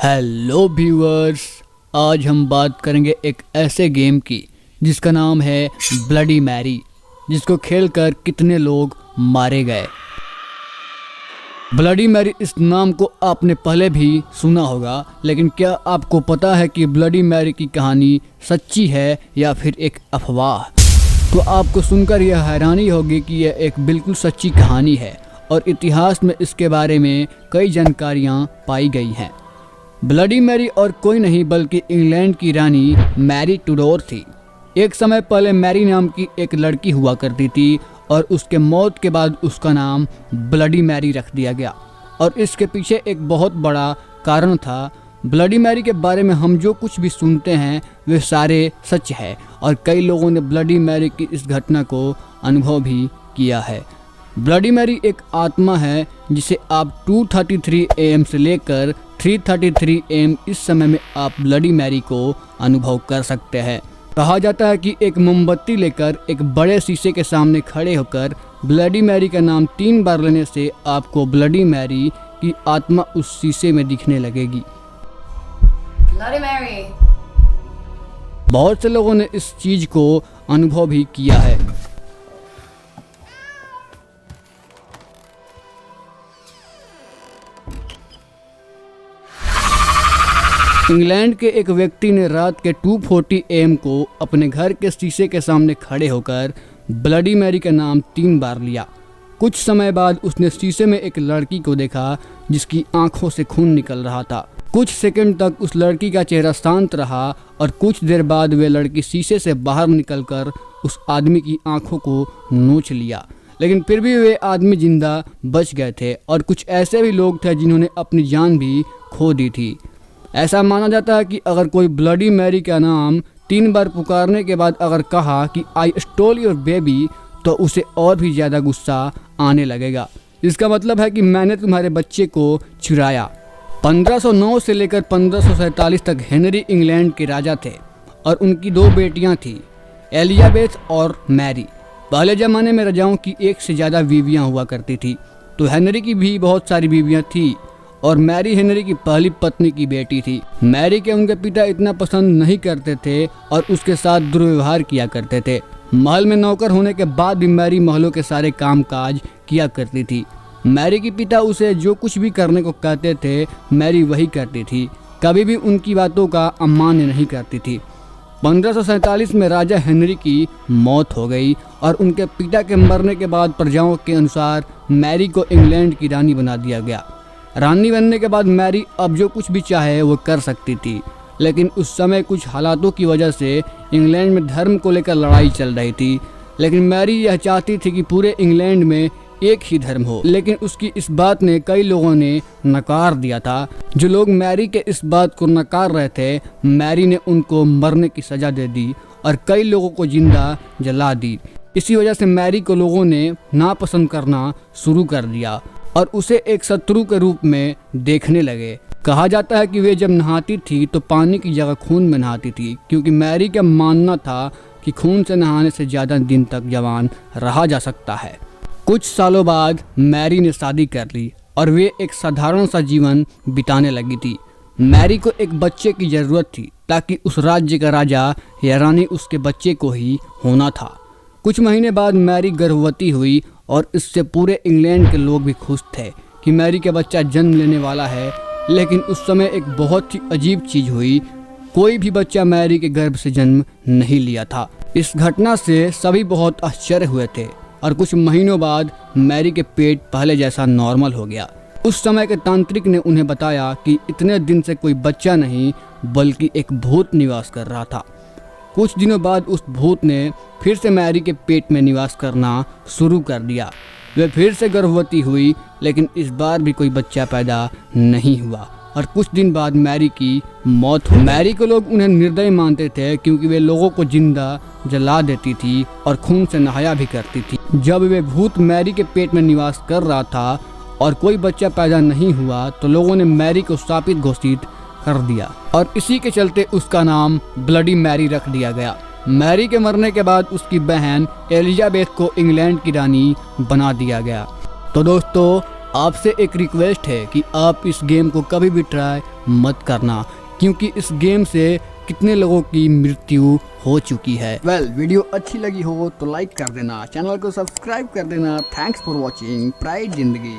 Hello viewers, आज हम बात करेंगे एक ऐसे गेम की जिसका नाम है ब्लडी मैरी, जिसको खेलकर कितने लोग मारे गए। ब्लडी मैरी इस नाम को आपने पहले भी सुना होगा, लेकिन क्या आपको पता है कि ब्लडी मैरी की कहानी सच्ची है या फिर एक अफवाह? तो आपको सुनकर यह हैरानी होगी कि यह एक बिल्कुल सच्ची कहानी है और इतिहास में इसके बारे में कई जानकारियाँ पाई गई हैं। ब्लडी मैरी और कोई नहीं बल्कि इंग्लैंड की रानी मैरी टूडोर थी। एक समय पहले मैरी नाम की एक लड़की हुआ करती थी और उसके मौत के बाद उसका नाम ब्लडी मैरी रख दिया गया। और इसके पीछे एक बहुत बड़ा कारण था। ब्लडी मैरी के बारे में हम जो कुछ भी सुनते हैं वे सारे सच है और कई लोगों ने ब्लडी मैरी की इस घटना को अनुभव भी किया है। ब्लडी मैरी एक आत्मा है जिसे आप 2:33 AM से लेकर 3:33 AM इस समय में आप ब्लडी मैरी को अनुभव कर सकते हैं। कहा जाता है कि एक मोमबत्ती लेकर एक बड़े शीशे के सामने खड़े होकर ब्लडी मैरी का नाम 3 बार लेने से आपको ब्लडी मैरी की आत्मा उस शीशे में दिखने लगेगी। Bloody Mary. बहुत से लोगों ने इस चीज को अनुभव भी किया है। इंग्लैंड के एक व्यक्ति ने रात के 2:40 AM को अपने घर के शीशे के सामने खड़े होकर ब्लडी मैरी का नाम 3 बार लिया। कुछ समय बाद उसने शीशे में एक लड़की को देखा जिसकी आंखों से खून निकल रहा था। कुछ सेकंड तक उस लड़की का चेहरा शांत रहा और कुछ देर बाद वे लड़की शीशे से बाहर निकलकर उस आदमी की आंखों को नोच लिया, लेकिन फिर भी वे आदमी जिंदा बच गए थे। और कुछ ऐसे भी लोग थे जिन्होंने अपनी जान भी खो दी थी। ऐसा माना जाता है कि अगर कोई ब्लडी मैरी का नाम 3 बार पुकारने के बाद अगर कहा कि आई स्टोल योर बेबी, तो उसे और भी ज़्यादा गुस्सा आने लगेगा। इसका मतलब है कि मैंने तुम्हारे बच्चे को चुराया। 1509 से लेकर 1547 तक हेनरी इंग्लैंड के राजा थे और उनकी 2 बेटियां थीं, एलिजाबेथ और मैरी। पहले ज़माने में राजाओं की 1 से ज़्यादा बीवियां हुआ करती थी, तो हेनरी की भी बहुत सारी बीवियां थीं और मैरी हेनरी की पहली पत्नी की बेटी थी। मैरी के उनके पिता इतना पसंद नहीं करते थे और उसके साथ दुर्व्यवहार किया करते थे। महल में नौकर होने के बाद भी मैरी महलों के सारे काम काज किया करती थी। मैरी के पिता उसे जो कुछ भी करने को कहते थे मैरी वही करती थी, कभी भी उनकी बातों का अमान्य नहीं करती थी। 1547 में राजा हेनरी की मौत हो गई और उनके पिता के मरने के बाद प्रजाओं के अनुसार मैरी को इंग्लैंड की रानी बना दिया गया। रानी बनने के बाद मैरी अब जो कुछ भी चाहे वो कर सकती थी, लेकिन उस समय कुछ हालातों की वजह से इंग्लैंड में धर्म को लेकर लड़ाई चल रही थी। लेकिन मैरी यह चाहती थी कि पूरे इंग्लैंड में एक ही धर्म हो, लेकिन उसकी इस बात ने कई लोगों ने नकार दिया था। जो लोग मैरी के इस बात को नकार रहे थे, मैरी ने उनको मरने की सज़ा दे दी और कई लोगों को जिंदा जला दी। इसी वजह से मैरी को लोगों ने नापसंद करना शुरू कर दिया और उसे एक शत्रु के रूप में देखने लगे। कहा जाता है कि वे जब नहाती थी तो पानी की जगह खून में नहाती थी, क्योंकि मैरी का मानना था कि खून से नहाने से ज़्यादा दिन तक जवान रहा जा सकता है। कुछ सालों बाद मैरी ने शादी कर ली और वे एक साधारण सा जीवन बिताने लगी थी। मैरी को एक बच्चे की ज़रूरत थी ताकि उस राज्य का राजा या रानी उसके बच्चे को ही होना था। कुछ महीने बाद मैरी गर्भवती हुई और इससे पूरे इंग्लैंड के लोग भी खुश थे कि मैरी का बच्चा जन्म लेने वाला है। लेकिन उस समय एक बहुत ही अजीब चीज़ हुई। कोई भी बच्चा मैरी के गर्भ से जन्म नहीं लिया था। इस घटना से सभी बहुत आश्चर्य हुए थे और कुछ महीनों बाद मैरी के पेट पहले जैसा नॉर्मल हो गया। उस समय के तांत्रिक ने उन्हें बताया कि इतने दिन से कोई बच्चा नहीं बल्कि एक भूत निवास कर रहा था। कुछ दिनों बाद उस भूत ने फिर से मैरी के पेट में निवास करना शुरू कर दिया। वे फिर से गर्भवती हुई, लेकिन इस बार भी कोई बच्चा पैदा नहीं हुआ और कुछ दिन बाद मैरी की मौत हुई। मैरी को लोग उन्हें निर्दयी मानते थे क्योंकि वे लोगों को जिंदा जला देती थी और खून से नहाया भी करती थी। जब वे भूत मैरी के पेट में निवास कर रहा था और कोई बच्चा पैदा नहीं हुआ तो लोगों ने मैरी को शापित घोषित कर दिया और इसी के चलते उसका नाम ब्लडी मैरी रख दिया गया। मैरी के मरने के बाद उसकी बहन एलिजाबेथ को इंग्लैंड की रानी बना दिया गया। तो दोस्तों, आपसे एक रिक्वेस्ट है कि आप इस गेम को कभी भी ट्राई मत करना, क्योंकि इस गेम से कितने लोगों की मृत्यु हो चुकी है। वीडियो अच्छी लगी हो तो लाइक कर देना, चैनल को सब्सक्राइब कर देना। थैंक्स फॉर वॉचिंग प्राइड जिंदगी।